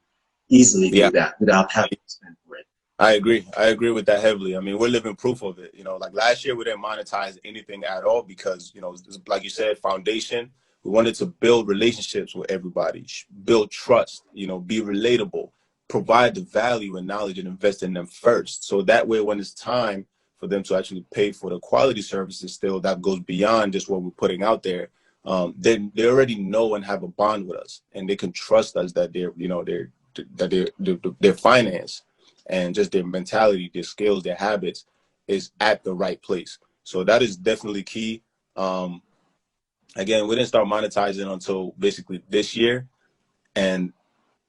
easily do Yeah. that without having to spend for it. I agree. I agree with that heavily. I mean, we're living proof of it. You know, like last year we didn't monetize anything at all because, you know, like you said, foundation. We wanted to build relationships with everybody, build trust, you know, be relatable, provide the value and knowledge and invest in them first. So that way, when it's time for them to actually pay for the quality services still, that goes beyond just what we're putting out there. Then they already know and have a bond with us and they can trust us that they're, you know, their finance and just their mentality, their skills, their habits is at the right place. So that is definitely key. Again, we didn't start monetizing until basically this year. And,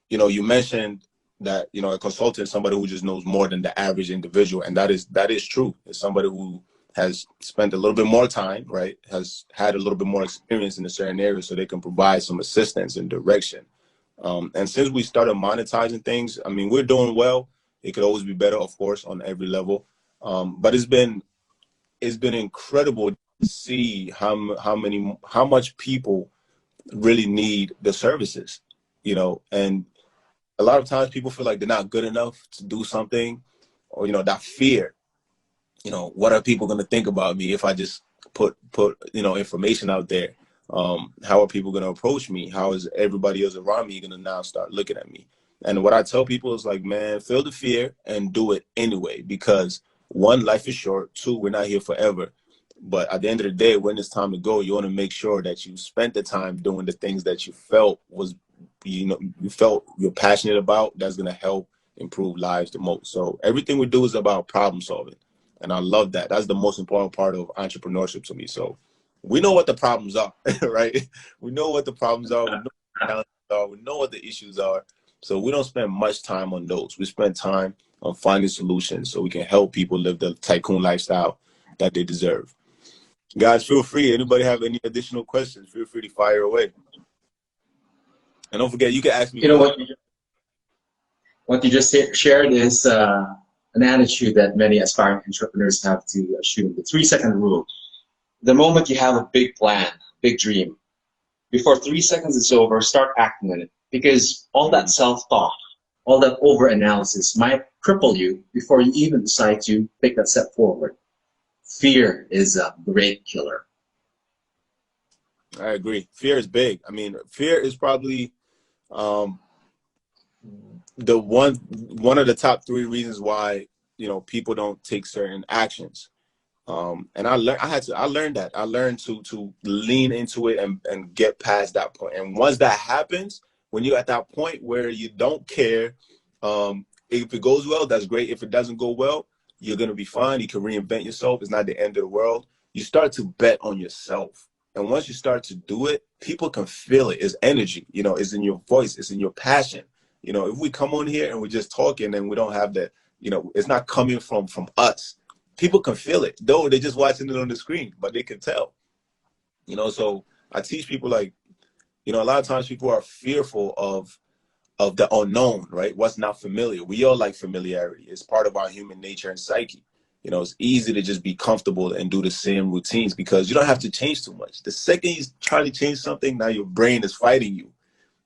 you know, you mentioned that, you know, a consultant is somebody who just knows more than the average individual. And that is true. It's somebody who has spent a little bit more time, right? Has had a little bit more experience in a certain area so they can provide some assistance and direction. And since we started monetizing things, I mean, we're doing well. It could always be better, of course, on every level. But it's been incredible to see how much people really need the services, you know. And a lot of times people feel like they're not good enough to do something, or, you know, that fear, you know, what are people going to think about me if I just put you know, information out there? How are people going to approach me? How is everybody else around me going to now start looking at me? And what I tell people is like, man, feel the fear and do it anyway, because one, life is short. Two, we're not here forever. But at the end of the day, when it's time to go, you want to make sure that you spent the time doing the things that you felt was, you know, you felt you're passionate about. That's going to help improve lives the most. So everything we do is about problem solving. And I love that. That's the most important part of entrepreneurship to me. So we know what the problems are, right? We know what the problems are. We know what the challenges are. We know what the issues are. So we don't spend much time on those. We spend time on finding solutions so we can help people live the tycoon lifestyle that they deserve. Guys, feel free. Anybody have any additional questions? Feel free to fire away. And don't forget, you can ask me You know questions. what you just shared is an attitude that many aspiring entrepreneurs have to assume. The 3-second rule. The moment you have a big plan, big dream, before 3 seconds is over, start acting on it. Because all that self-talk, all that over-analysis might cripple you before you even decide to take that step forward. Fear is a great killer. I agree. Fear is big. I mean, fear is probably, um, the one of the top three reasons why, you know, people don't take certain actions. And I learned that. I learned to lean into it and get past that point. And once that happens, when you're at that point where you don't care, if it goes well, that's great. If it doesn't go well, you're gonna be fine. You can reinvent yourself. It's not the end of the world. You start to bet on yourself. And once you start to do it, people can feel it. It's energy, you know, it's in your voice, it's in your passion. You know, if we come on here and we're just talking and we don't have that, you know, it's not coming from us. People can feel it, though they're just watching it on the screen, but they can tell. You know, so I teach people, like, you know, a lot of times people are fearful of the unknown, right? What's not familiar. We all like familiarity. It's part of our human nature and psyche. You know, it's easy to just be comfortable and do the same routines because you don't have to change too much. The second you try to change something, now your brain is fighting you.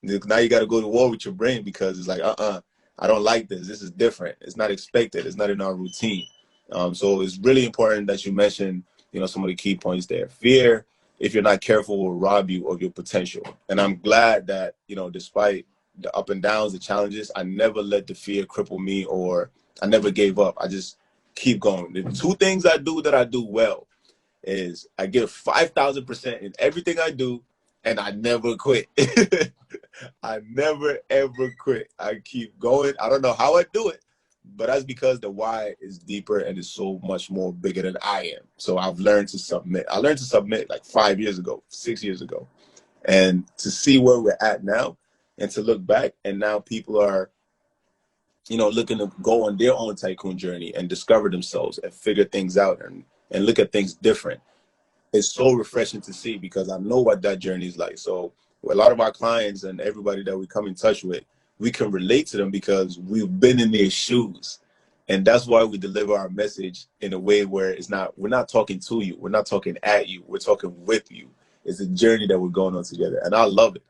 Now you got to go to war with your brain because it's like, I don't like this. This is different. It's not expected. It's not in our routine. So it's really important that you mention, you know, some of the key points there. Fear, if you're not careful, will rob you of your potential. And I'm glad that, you know, despite the up and downs, the challenges, I never let the fear cripple me, or I never gave up. I just keep going. The two things I do that I do well is I give 5,000% in everything I do, and I never quit. I never ever quit. I keep going. I don't know how I do it, but that's because the why is deeper and is so much more bigger than I am. So I've learned to submit. I learned to submit like 5 years ago, 6 years ago, and to see where we're at now, and to look back, and now people are, you know, looking to go on their own tycoon journey and discover themselves and figure things out and look at things different. It's so refreshing to see because I know what that journey is like. So a lot of our clients and everybody that we come in touch with, we can relate to them because we've been in their shoes. And that's why we deliver our message in a way where we're not talking to you. We're not talking at you. We're talking with you. It's a journey that we're going on together. And I love it.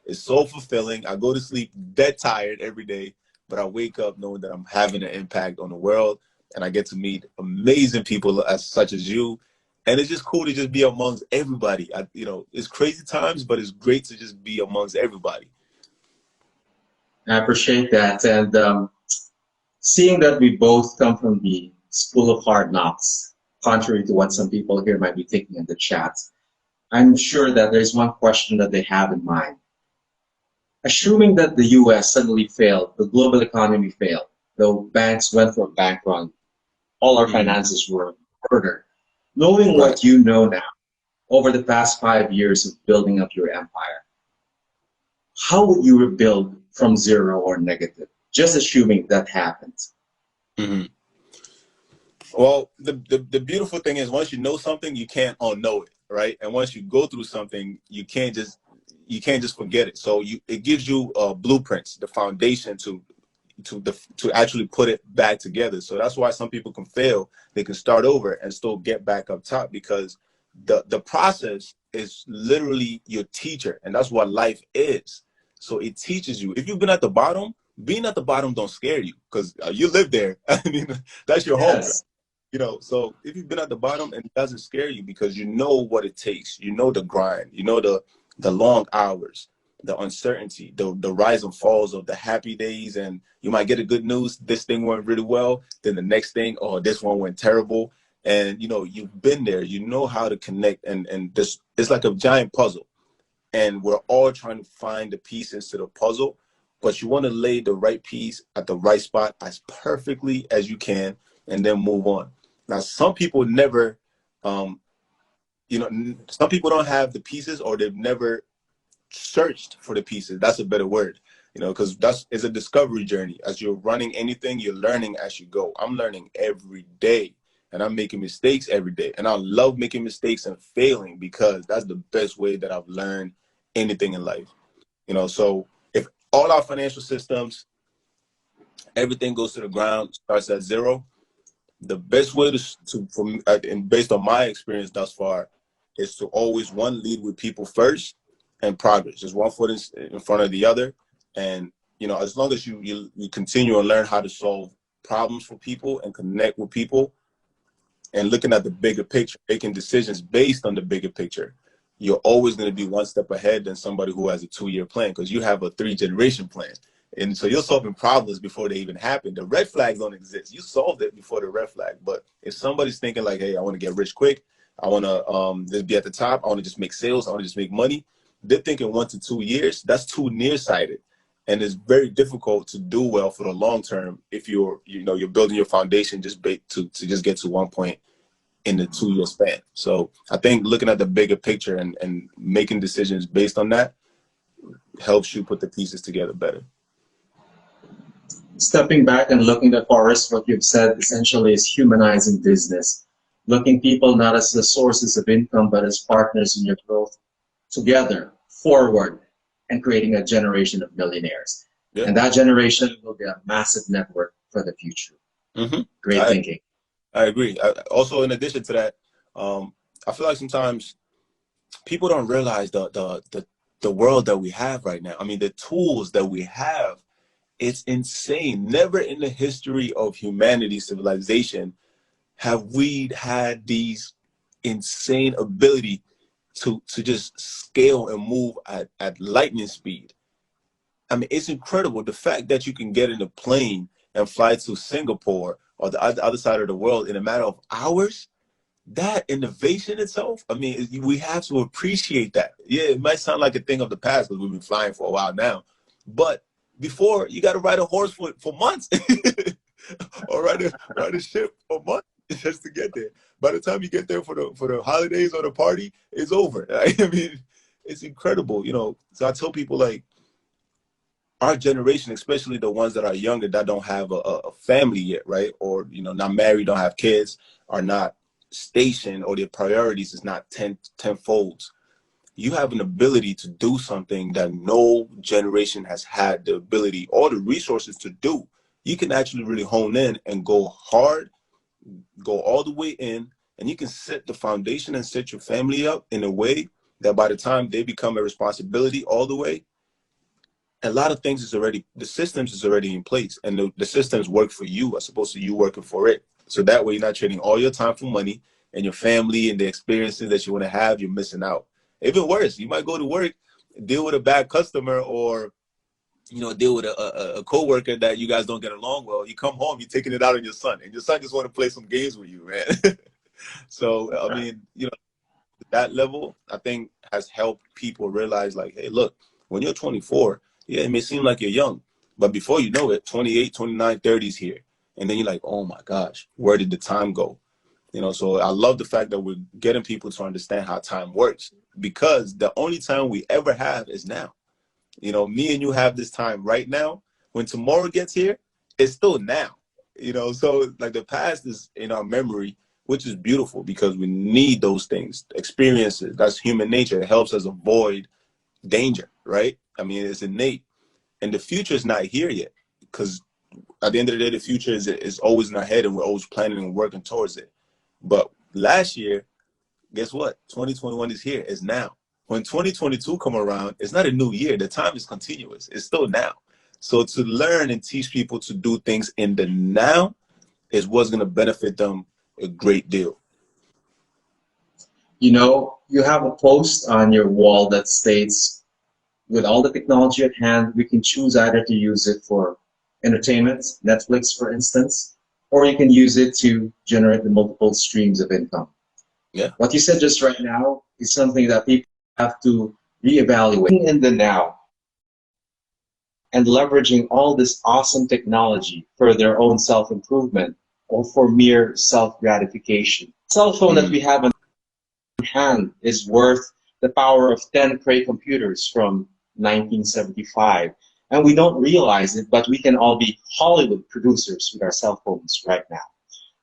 It's so fulfilling. I go to sleep dead tired every day, but I wake up knowing that I'm having an impact on the world, and I get to meet amazing people such as you. And it's just cool to just be amongst everybody. You know, it's crazy times, but it's great to just be amongst everybody. I appreciate that. And seeing that we both come from the school of hard knocks, contrary to what some people here might be thinking in the chat, I'm sure that there's one question that they have in mind. Assuming that the US suddenly failed, the global economy failed, the banks went for a bank run, all our finances were murdered. Knowing Right. what you know now, over the past 5 years of building up your empire, how would you rebuild from zero or negative? Just assuming that happens. hmm Well, the beautiful thing is once you know something, you can't unknow it, right? And once you go through something, you can't just forget it. So it gives you blueprints, the foundation to actually put it back together. So that's why some people can fail. They can start over and still get back up top because the process is literally your teacher, and that's what life is. So it teaches you. If you've been at the bottom, being at the bottom don't scare you because you live there. I mean, that's your home. Yes. You know, so if you've been at the bottom and it doesn't scare you because you know what it takes, you know the grind, you know the long hours, the uncertainty, the rise and falls of the happy days, and you might get a good news, this thing went really well, then the next thing, oh, this one went terrible. And you know, you've been there, you know how to connect, and this it's like a giant puzzle. And we're all trying to find the pieces to the puzzle, but you want to lay the right piece at the right spot as perfectly as you can and then move on. Now, some people never, um, some people don't have the pieces, or they've never searched for the pieces. That's a better word, you know, because that's it's a discovery journey. As you're running anything, you're learning as you go. I'm learning every day, and I'm making mistakes every day. And I love making mistakes and failing because that's the best way that I've learned anything in life. You know, so if all our financial systems, everything goes to the ground, starts at zero, the best way to for me, and based on my experience thus far, is to always one lead with people first and progress, just one foot in front of the other. And you know, as long as you continue and learn how to solve problems for people and connect with people and looking at the bigger picture, making decisions based on the bigger picture, you're always going to be one step ahead than somebody who has a 2-year plan because you have a 3-generation plan. And so you're solving problems before they even happen. The red flags don't exist. You solved it before the red flag. But if somebody's thinking like, hey, I want to get rich quick, I want to just be at the top, I want to just make sales, I want to just make money, they're thinking 1 to 2 years. That's too nearsighted. And it's very difficult to do well for the long term if you're building your foundation just to just get to 1 point in the 2 year span. So I think looking at the bigger picture and making decisions based on that helps you put the pieces together better. Stepping back and looking at Forrest, what you've said essentially is humanizing business. Looking people not as the sources of income, but as partners in your growth together, forward, and creating a generation of millionaires. Yeah. And that generation will be a massive network for the future. Great thinking. I agree. Also, in addition to that, I feel like sometimes people don't realize the world that we have right now. I mean, the tools that we have, it's insane. Never in the history of humanity, civilization, have we had these insane ability to just scale and move at lightning speed. I mean, it's incredible. The fact that you can get in a plane and fly to Singapore or the other side of the world in a matter of hours, that innovation itself, I mean, we have to appreciate that. Yeah, it might sound like a thing of the past because we've been flying for a while now. But before, you got to ride a horse for months or ride a ship for months just to get there. By the time you get there for the holidays or the party, it's over. I mean, it's incredible, you know. So I tell people, like, our generation, especially the ones that are younger, that don't have a family yet, right? Or, you know, not married, don't have kids, are not stationed, or their priorities is not tenfolds. You have an ability to do something that no generation has had the ability or the resources to do. You can actually really hone in and go hard, go all the way in, and you can set the foundation and set your family up in a way that by the time they become a responsibility all the way, a lot of things is already, the systems is already in place, and the systems work for you as opposed to you working for it. So that way you're not trading all your time for money, and your family and the experiences that you want to have, you're missing out. Even worse, you might go to work, deal with a bad customer, or, you know, deal with a coworker that you guys don't get along well. You come home, you're taking it out on your son, and your son just want to play some games with you, man. So, I mean, you know, that level, I think, has helped people realize, like, hey, look, when you're 24, yeah, it may seem like you're young, but before you know it, 28, 29, 30 is here. And then you're like, oh my gosh, where did the time go? You know, so I love the fact that we're getting people to understand how time works, because the only time we ever have is now. You know, me and you have this time right now. When tomorrow gets here, it's still now. You know, so like the past is in our memory, which is beautiful because we need those things, experiences. That's human nature. It helps us avoid danger, right? I mean, it's innate. And the future is not here yet, because at the end of the day, the future is always in our head, and we're always planning and working towards it. But last year, guess what? 2021 is here. It's now. When 2022 come around, it's not a new year. The time is continuous. It's still now. So to learn and teach people to do things in the now is what's going to benefit them a great deal. You know, you have a post on your wall that states, with all the technology at hand, we can choose either to use it for entertainment, Netflix, for instance, or you can use it to generate the multiple streams of income. Yeah. What you said just right now is something that people have to reevaluate in the now, and leveraging all this awesome technology for their own self-improvement or for mere self-gratification. Cell phone that we have on hand is worth the power of 10 Cray computers from 1975. And we don't realize it, but we can all be Hollywood producers with our cell phones right now,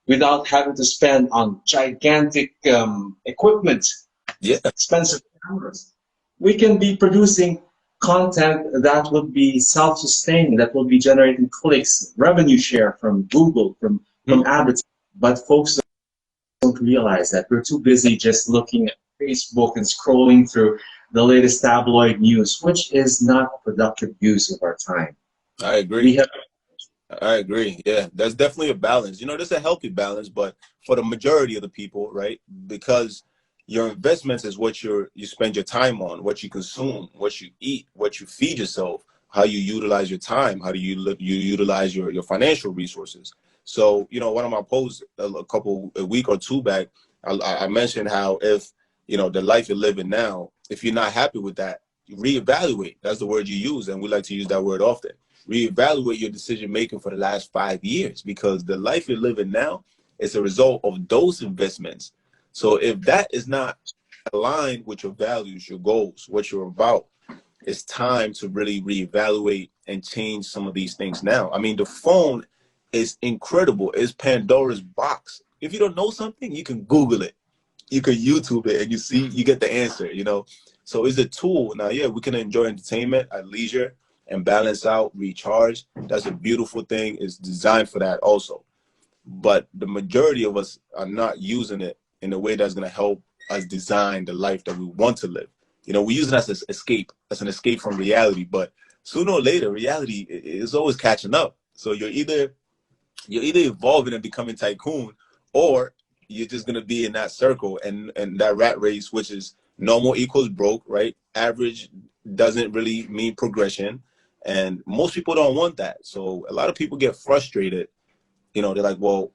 without having to spend on gigantic equipment, expensive cameras. We can be producing content that would be self-sustaining, that will be generating clicks, revenue share from Google, from advertising. But folks don't realize that we're too busy just looking at Facebook and scrolling through the latest tabloid news, which is not a productive use of our time. I agree. I agree. Yeah, there's definitely a balance. You know, there's a healthy balance, but for the majority of the people, right? Because your investments is what you spend your time on, what you consume, what you eat, what you feed yourself, how you utilize your time, how do you utilize your financial resources. So, you know, one of my posts a week or two back, I mentioned how if, you know, the life you're living now, if you're not happy with that, reevaluate. That's the word you use, and we like to use that word often. Reevaluate your decision making for the last 5 years, because the life you're living now is a result of those investments. So if that is not aligned with your values, your goals, what you're about, it's time to really reevaluate and change some of these things now. I mean, the phone is incredible. It's Pandora's box. If you don't know something, you can Google it, you can YouTube it, and you get the answer, you know. So it's a tool. Now, yeah, we can enjoy entertainment at leisure and balance out, recharge. That's a beautiful thing. It's designed for that also. But the majority of us are not using it in a way that's going to help us design the life that we want to live. You know, we use it as an escape, from reality. But sooner or later, reality is always catching up. So you're either evolving and becoming Tycoon, or you're just gonna be in that circle and that rat race, which is normal equals broke, right? Average doesn't really mean progression, and most people don't want that. So a lot of people get frustrated. You know, they're like, well,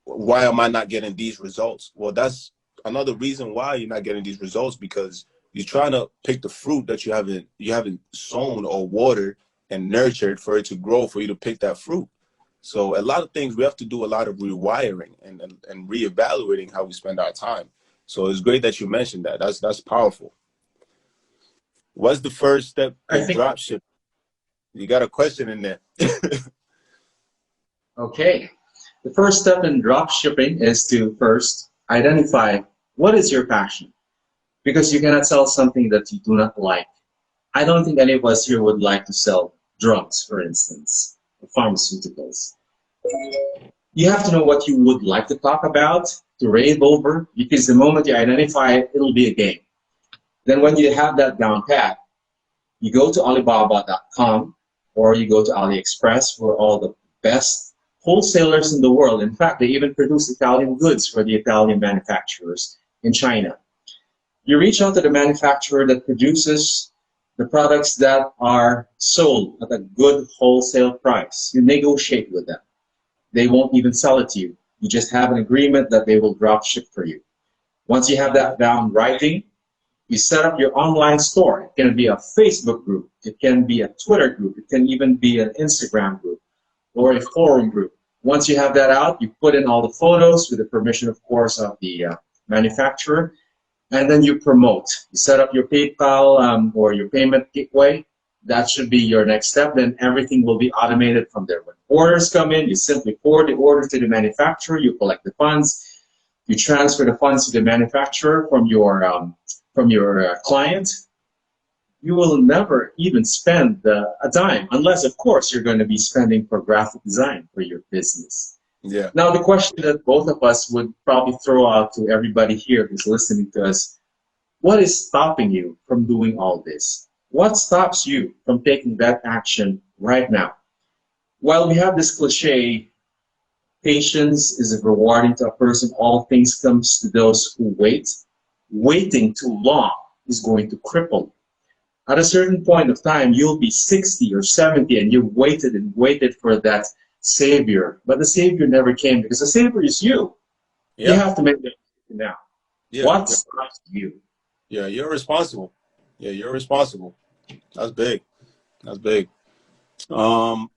why am I not getting these results? Well, that's another reason why you're not getting these results, because you're trying to pick the fruit that you haven't sown or watered and nurtured for it to grow, for you to pick that fruit. So a lot of things, we have to do a lot of rewiring and reevaluating how we spend our time. So it's great that you mentioned that. That's powerful. What's the first step I in think, dropship? You got a question in there. okay. The first step in drop shipping is to first identify what is your passion, because you cannot sell something that you do not like. I don't think any of us here would like to sell drugs, for instance, or pharmaceuticals. You have to know what you would like to talk about, to rave over, because the moment you identify it, it'll be a game. Then when you have that down pat, you go to Alibaba.com or you go to AliExpress, where all the best wholesalers in the world, in fact, they even produce Italian goods for the Italian manufacturers in China. You reach out to the manufacturer that produces the products that are sold at a good wholesale price. You negotiate with them. They won't even sell it to you. You just have an agreement that they will drop ship for you. Once you have that down in writing, you set up your online store. It can be a Facebook group. It can be a Twitter group. It can even be an Instagram group or a forum group. Once you have that out, you put in all the photos with the permission, of course, of the manufacturer, and then you promote. You set up your PayPal or your payment gateway. That should be your next step. Then everything will be automated from there. When orders come in, you simply forward the order to the manufacturer. You collect the funds. You transfer the funds to the manufacturer from your client. You will never even spend a dime, unless, of course, you're going to be spending for graphic design for your business. Yeah. Now, the question that both of us would probably throw out to everybody here who's listening to us, what is stopping you from doing all this? What stops you from taking that action right now? Well, we have this cliche, patience is rewarding to a person. All things comes to those who wait. Waiting too long is going to cripple you. At a certain point of time, you'll be 60 or 70 and you've waited and waited for that savior. But the savior never came, because the savior is you. You Yeah. have to make that decision now. Yeah. What stops you? Yeah. You're responsible. Yeah. You're responsible. That's big. That's big. Um,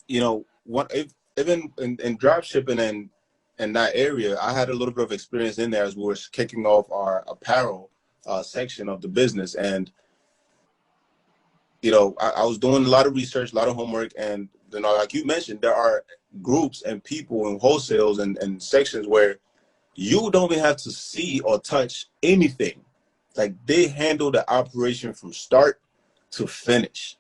you know, what if even in drop shipping and in that area, I had a little bit of experience in there as we were kicking off our apparel section of the business. And, you know, I was doing a lot of research, a lot of homework. And, you know, like you mentioned, there are groups and people in wholesales and sections where you don't even have to see or touch anything. Like, they handle the operation from start to finish.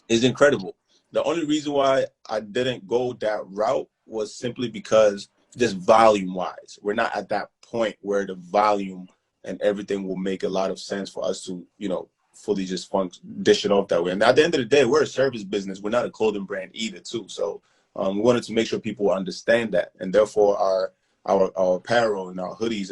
It's incredible. The only reason why I didn't go that route was simply because, just volume wise, we're not at that point where the volume and everything will make a lot of sense for us to, you know, fully just dish it off that way. And at the end of the day, we're a service business. We're not a clothing brand either, too. So we wanted to make sure people understand that, and therefore our apparel and our hoodies